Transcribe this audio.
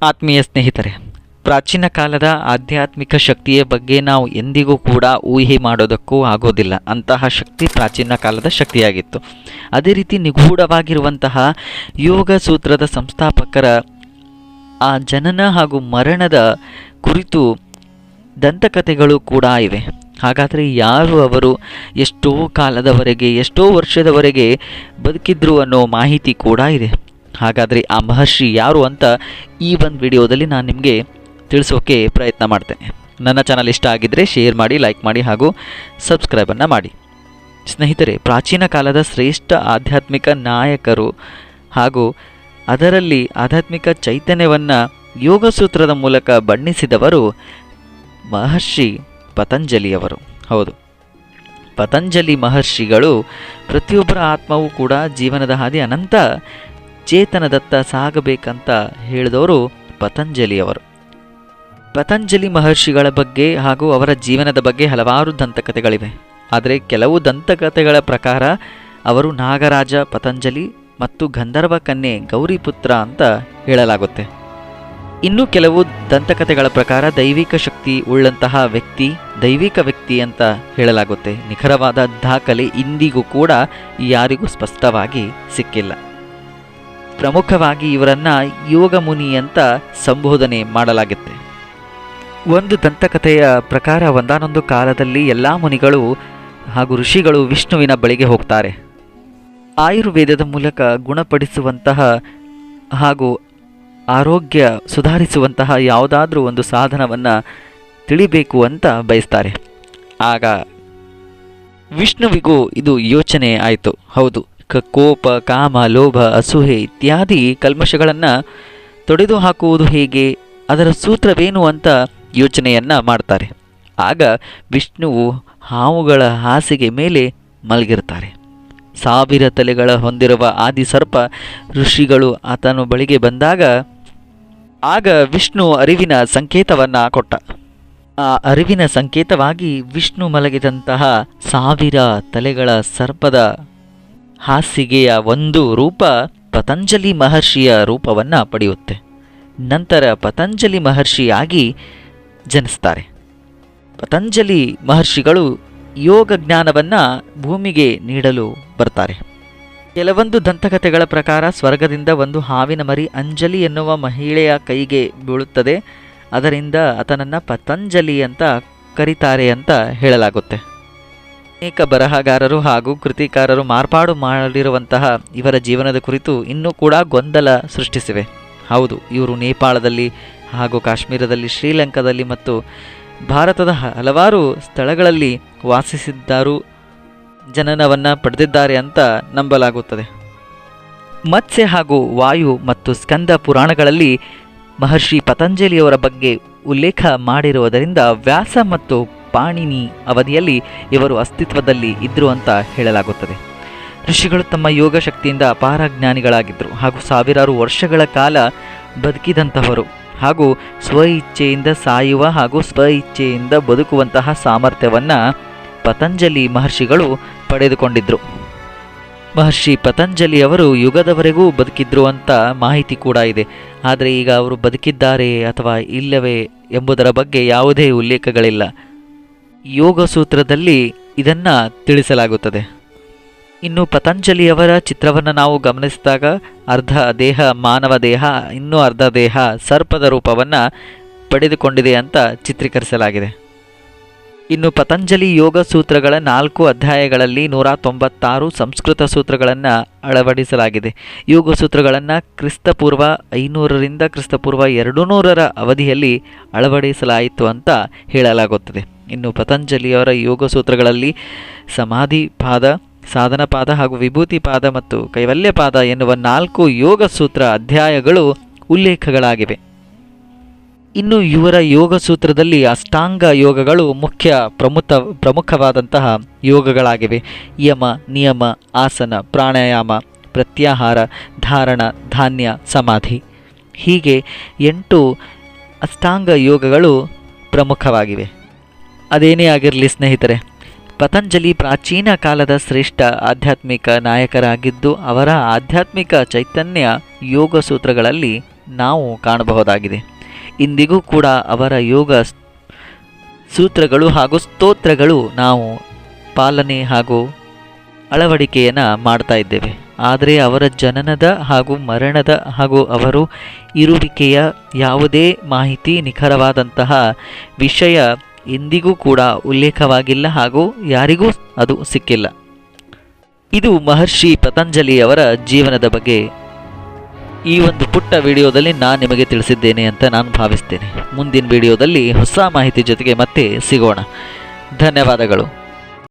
ಆತ್ಮೀಯ ಸ್ನೇಹಿತರೆ, ಪ್ರಾಚೀನ ಕಾಲದ ಆಧ್ಯಾತ್ಮಿಕ ಶಕ್ತಿಯ ಬಗ್ಗೆ ನಾವು ಎಂದಿಗೂ ಕೂಡ ಊಹೆ ಮಾಡೋದಕ್ಕೂ ಆಗೋದಿಲ್ಲ. ಅಂತಹ ಶಕ್ತಿ ಪ್ರಾಚೀನ ಕಾಲದ ಶಕ್ತಿಯಾಗಿತ್ತು. ಅದೇ ರೀತಿ ನಿಗೂಢವಾಗಿರುವಂತಹ ಯೋಗ ಸೂತ್ರದ ಸಂಸ್ಥಾಪಕರ ಆ ಜನನ ಹಾಗೂ ಮರಣದ ಕುರಿತು ದಂತಕಥೆಗಳು ಕೂಡ ಇವೆ. ಹಾಗಾದರೆ ಯಾರು ಅವರು, ಎಷ್ಟೋ ಕಾಲದವರೆಗೆ, ಎಷ್ಟೋ ವರ್ಷದವರೆಗೆ ಬದುಕಿದ್ರು ಅನ್ನೋ ಮಾಹಿತಿ ಕೂಡ ಇದೆ. ಹಾಗಾದರೆ ಆ ಮಹರ್ಷಿ ಯಾರು ಅಂತ ಈ ಒಂದು ವಿಡಿಯೋದಲ್ಲಿ ನಾನು ನಿಮಗೆ ತಿಳಿಸೋಕೆ ಪ್ರಯತ್ನ ಮಾಡ್ತೇನೆ. ನನ್ನ ಚಾನಲ್ ಇಷ್ಟ ಆಗಿದ್ದರೆ ಶೇರ್ ಮಾಡಿ, ಲೈಕ್ ಮಾಡಿ ಹಾಗೂ ಸಬ್ಸ್ಕ್ರೈಬನ್ನು ಮಾಡಿ. ಸ್ನೇಹಿತರೆ, ಪ್ರಾಚೀನ ಕಾಲದ ಶ್ರೇಷ್ಠ ಆಧ್ಯಾತ್ಮಿಕ ನಾಯಕರು ಹಾಗೂ ಅದರಲ್ಲಿ ಆಧ್ಯಾತ್ಮಿಕ ಚೈತನ್ಯವನ್ನು ಯೋಗಸೂತ್ರದ ಮೂಲಕ ಬಣ್ಣಿಸಿದವರು ಮಹರ್ಷಿ ಪತಂಜಲಿಯವರು. ಹೌದು, ಪತಂಜಲಿ ಮಹರ್ಷಿಗಳು ಪ್ರತಿಯೊಬ್ಬರ ಆತ್ಮವೂ ಕೂಡ ಜೀವನದ ಹಾದಿ ಅನಂತ ಚೇತನದತ್ತ ಸಾಗಬೇಕಂತ ಹೇಳಿದವರು ಪತಂಜಲಿಯವರು. ಪತಂಜಲಿ ಮಹರ್ಷಿಗಳ ಬಗ್ಗೆ ಹಾಗೂ ಅವರ ಜೀವನದ ಬಗ್ಗೆ ಹಲವಾರು ದಂತಕಥೆಗಳಿವೆ. ಆದರೆ ಕೆಲವು ದಂತಕಥೆಗಳ ಪ್ರಕಾರ ಅವರು ನಾಗರಾಜ ಪತಂಜಲಿ ಮತ್ತು ಗಂಧರ್ವ ಕನ್ಯೆ ಗೌರಿಪುತ್ರ ಅಂತ ಹೇಳಲಾಗುತ್ತೆ. ಇನ್ನು ಕೆಲವು ದಂತಕಥೆಗಳ ಪ್ರಕಾರ ದೈವಿಕ ಶಕ್ತಿ ಉಳ್ಳಂತಹ ವ್ಯಕ್ತಿ, ದೈವಿಕ ವ್ಯಕ್ತಿ ಅಂತ ಹೇಳಲಾಗುತ್ತೆ. ನಿಖರವಾದ ದಾಖಲೆ ಇಂದಿಗೂ ಕೂಡ ಯಾರಿಗೂ ಸ್ಪಷ್ಟವಾಗಿ ಸಿಕ್ಕಿಲ್ಲ. ಪ್ರಮುಖವಾಗಿ ಇವರನ್ನು ಯೋಗ ಮುನಿ ಅಂತ ಸಂಬೋಧನೆ ಮಾಡಲಾಗುತ್ತೆ. ಒಂದು ದಂತಕಥೆಯ ಪ್ರಕಾರ ಒಂದಾನೊಂದು ಕಾಲದಲ್ಲಿ ಎಲ್ಲ ಮುನಿಗಳು ಹಾಗೂ ಋಷಿಗಳು ವಿಷ್ಣುವಿನ ಬಳಿಗೆ ಹೋಗ್ತಾರೆ. ಆಯುರ್ವೇದದ ಮೂಲಕ ಗುಣಪಡಿಸುವಂತಹ ಹಾಗೂ ಆರೋಗ್ಯ ಸುಧಾರಿಸುವಂತಹ ಯಾವುದಾದ್ರೂ ಒಂದು ಸಾಧನವನ್ನು ತಿಳಿಬೇಕು ಅಂತ ಬಯಸ್ತಾರೆ. ಆಗ ವಿಷ್ಣುವಿಗೂ ಇದು ಯೋಚನೆ ಆಯಿತು. ಹೌದು, ಕೋಪ, ಕಾಮ, ಲೋಭ, ಅಸೂಹೆ ಇತ್ಯಾದಿ ಕಲ್ಮಶಗಳನ್ನು ತೊಡೆದು ಹಾಕುವುದು ಹೇಗೆ, ಅದರ ಸೂತ್ರವೇನು ಅಂತ ಯೋಚನೆಯನ್ನು ಮಾಡ್ತಾರೆ. ಆಗ ವಿಷ್ಣುವು ಹಾವುಗಳ ಹಾಸಿಗೆ ಮೇಲೆ ಮಲಗಿರ್ತಾರೆ. 1000 ತಲೆಗಳ ಹೊಂದಿರುವ ಆದಿಸರ್ಪ ಋಷಿಗಳು ಆತನ ಬಳಿಗೆ ಬಂದಾಗ ಆಗ ವಿಷ್ಣು ಅರಿವಿನ ಸಂಕೇತವನ್ನು ಕೊಟ್ಟ. ಆ ಅರಿವಿನ ಸಂಕೇತವಾಗಿ ವಿಷ್ಣು ಮಲಗಿದಂತಹ 1000 ತಲೆಗಳ ಸರ್ಪದ ಹಾಸಿಗೆಯ ಒಂದು ರೂಪ ಪತಂಜಲಿ ಮಹರ್ಷಿಯ ರೂಪವನ್ನು ಪಡೆಯುತ್ತೆ. ನಂತರ ಪತಂಜಲಿ ಮಹರ್ಷಿಯಾಗಿ ಜನಿಸ್ತಾರೆ. ಪತಂಜಲಿ ಮಹರ್ಷಿಗಳು ಯೋಗ ಜ್ಞಾನವನ್ನು ಭೂಮಿಗೆ ನೀಡಲು ಬರ್ತಾರೆ. ಕೆಲವೊಂದು ದಂತಕಥೆಗಳ ಪ್ರಕಾರ ಸ್ವರ್ಗದಿಂದ ಒಂದು ಹಾವಿನ ಮರಿ ಅಂಜಲಿ ಎನ್ನುವ ಮಹಿಳೆಯ ಕೈಗೆ ಬೀಳುತ್ತದೆ. ಅದರಿಂದ ಆತನನ್ನು ಪತಂಜಲಿ ಅಂತ ಕರೀತಾರೆ ಅಂತ ಹೇಳಲಾಗುತ್ತೆ. ಅನೇಕ ಬರಹಗಾರರು ಹಾಗೂ ಕೃತಿಕಾರರು ಮಾರ್ಪಾಡು ಮಾಡಿರುವಂತಹ ಇವರ ಜೀವನದ ಕುರಿತು ಇನ್ನೂ ಕೂಡ ಗೊಂದಲ ಸೃಷ್ಟಿಸಿವೆ. ಹೌದು, ಇವರು ನೇಪಾಳದಲ್ಲಿ ಹಾಗೂ ಕಾಶ್ಮೀರದಲ್ಲಿ, ಶ್ರೀಲಂಕಾದಲ್ಲಿ ಮತ್ತು ಭಾರತದ ಹಲವಾರು ಸ್ಥಳಗಳಲ್ಲಿ ವಾಸಿಸಿದ್ದಾರು, ಜನನವನ್ನು ಪಡೆದಿದ್ದಾರೆ ಅಂತ ನಂಬಲಾಗುತ್ತದೆ. ಮತ್ಸ್ಯ ಹಾಗೂ ವಾಯು ಮತ್ತು ಸ್ಕಂದ ಪುರಾಣಗಳಲ್ಲಿ ಮಹರ್ಷಿ ಪತಂಜಲಿಯವರ ಬಗ್ಗೆ ಉಲ್ಲೇಖ ಮಾಡಿರುವುದರಿಂದ ವ್ಯಾಸ ಮತ್ತು ಪಾಣಿನಿ ಅವಧಿಯಲ್ಲಿ ಇವರು ಅಸ್ತಿತ್ವದಲ್ಲಿ ಇದ್ದರು ಅಂತ ಹೇಳಲಾಗುತ್ತದೆ. ಋಷಿಗಳು ತಮ್ಮ ಯೋಗ ಶಕ್ತಿಯಿಂದ ಅಪಾರ ಜ್ಞಾನಿಗಳಾಗಿದ್ದರು ಹಾಗೂ ಸಾವಿರಾರು ವರ್ಷಗಳ ಕಾಲ ಬದುಕಿದಂತಹವರು ಹಾಗೂ ಸ್ವಇಚ್ಛೆಯಿಂದ ಸಾಯುವ ಹಾಗೂ ಸ್ವಇಚ್ಛೆಯಿಂದ ಬದುಕುವಂತಹ ಸಾಮರ್ಥ್ಯವನ್ನು ಪತಂಜಲಿ ಮಹರ್ಷಿಗಳು ಪಡೆದುಕೊಂಡಿದ್ದರು. ಮಹರ್ಷಿ ಪತಂಜಲಿಯವರು ಯುಗದವರೆಗೂ ಬದುಕಿದ್ರು ಅಂತ ಮಾಹಿತಿ ಕೂಡ ಇದೆ. ಆದರೆ ಈಗ ಅವರು ಬದುಕಿದ್ದಾರೆ ಅಥವಾ ಇಲ್ಲವೇ ಎಂಬುದರ ಬಗ್ಗೆ ಯಾವುದೇ ಉಲ್ಲೇಖಗಳಿಲ್ಲ. ಯೋಗ ಸೂತ್ರದಲ್ಲಿ ಇದನ್ನು ತಿಳಿಸಲಾಗುತ್ತದೆ. ಇನ್ನು ಪತಂಜಲಿಯವರ ಚಿತ್ರವನ್ನು ನಾವು ಗಮನಿಸಿದಾಗ ಅರ್ಧ ದೇಹ ಮಾನವ ದೇಹ, ಇನ್ನೂ ಅರ್ಧ ದೇಹ ಸರ್ಪದ ರೂಪವನ್ನು ಪಡೆದುಕೊಂಡಿದೆ ಅಂತ ಚಿತ್ರೀಕರಿಸಲಾಗಿದೆ. ಇನ್ನು ಪತಂಜಲಿ ಯೋಗ ಸೂತ್ರಗಳ 4 ಅಧ್ಯಾಯಗಳಲ್ಲಿ 196 ಸಂಸ್ಕೃತ ಸೂತ್ರಗಳನ್ನು ಅಳವಡಿಸಲಾಗಿದೆ. ಯೋಗ ಸೂತ್ರಗಳನ್ನು ಕ್ರಿಸ್ತಪೂರ್ವ 500ರಿಂದ ಕ್ರಿಸ್ತಪೂರ್ವ 200ರ ಅವಧಿಯಲ್ಲಿ ಅಳವಡಿಸಲಾಯಿತು ಅಂತ ಹೇಳಲಾಗುತ್ತದೆ. ಇನ್ನು ಪತಂಜಲಿಯವರ ಯೋಗ ಸೂತ್ರಗಳಲ್ಲಿ ಸಮಾಧಿ ಪಾದ, ಸಾಧನ ಪಾದ ಹಾಗೂ ವಿಭೂತಿ ಪಾದ ಮತ್ತು ಕೈವಲ್ಯ ಪಾದ ಎನ್ನುವ 4 ಯೋಗ ಸೂತ್ರ ಅಧ್ಯಾಯಗಳು ಉಲ್ಲೇಖಗಳಾಗಿವೆ. ಇನ್ನು ಇವರ ಯೋಗ ಸೂತ್ರದಲ್ಲಿ ಅಷ್ಟಾಂಗ ಯೋಗಗಳು ಪ್ರಮುಖವಾದಂತಹ ಯೋಗಗಳಾಗಿವೆ. ಯಮ, ನಿಯಮ, ಆಸನ, ಪ್ರಾಣಾಯಾಮ, ಪ್ರತ್ಯಾಹಾರ, ಧಾರಣ, ಧಾನ್ಯ, ಸಮಾಧಿ ಹೀಗೆ 8 ಅಷ್ಟಾಂಗ ಯೋಗಗಳು ಪ್ರಮುಖವಾಗಿವೆ. ಅದೇನೇ ಆಗಿರಲಿ ಸ್ನೇಹಿತರೆ, ಪತಂಜಲಿ ಪ್ರಾಚೀನ ಕಾಲದ ಶ್ರೇಷ್ಠ ಆಧ್ಯಾತ್ಮಿಕ ನಾಯಕರಾಗಿದ್ದು ಅವರ ಆಧ್ಯಾತ್ಮಿಕ ಚೈತನ್ಯ ಯೋಗ ಸೂತ್ರಗಳಲ್ಲಿ ನಾವು ಕಾಣಬಹುದಾಗಿದೆ. ಇಂದಿಗೂ ಕೂಡ ಅವರ ಯೋಗ ಸೂತ್ರಗಳು ಹಾಗೂ ಸ್ತೋತ್ರಗಳು ನಾವು ಪಾಲನೆ ಹಾಗೂ ಅಳವಡಿಕೆಯನ್ನು ಮಾಡ್ತಾ ಇದ್ದೇವೆ. ಆದರೆ ಅವರ ಜನನದ ಹಾಗೂ ಮರಣದ ಹಾಗೂ ಅವರು ಇರುವಿಕೆಯ ಯಾವುದೇ ಮಾಹಿತಿ, ನಿಖರವಾದಂತಹ ವಿಷಯ ಇಂದಿಗೂ ಕೂಡ ಉಲ್ಲೇಖವಾಗಿಲ್ಲ ಹಾಗೂ ಯಾರಿಗೂ ಅದು ಸಿಕ್ಕಿಲ್ಲ. ಇದು ಮಹರ್ಷಿ ಪತಂಜಲಿಯವರ ಜೀವನದ ಬಗ್ಗೆ ಈ ಒಂದು ಪುಟ್ಟ ವಿಡಿಯೋದಲ್ಲಿ ನಾನು ನಿಮಗೆ ತಿಳಿಸಿದ್ದೇನೆ ಅಂತ ನಾನು ಭಾವಿಸ್ತೇನೆ. ಮುಂದಿನ ವಿಡಿಯೋದಲ್ಲಿ ಹೊಸ ಮಾಹಿತಿ ಜೊತೆಗೆ ಮತ್ತೆ ಸಿಗೋಣ. ಧನ್ಯವಾದಗಳು.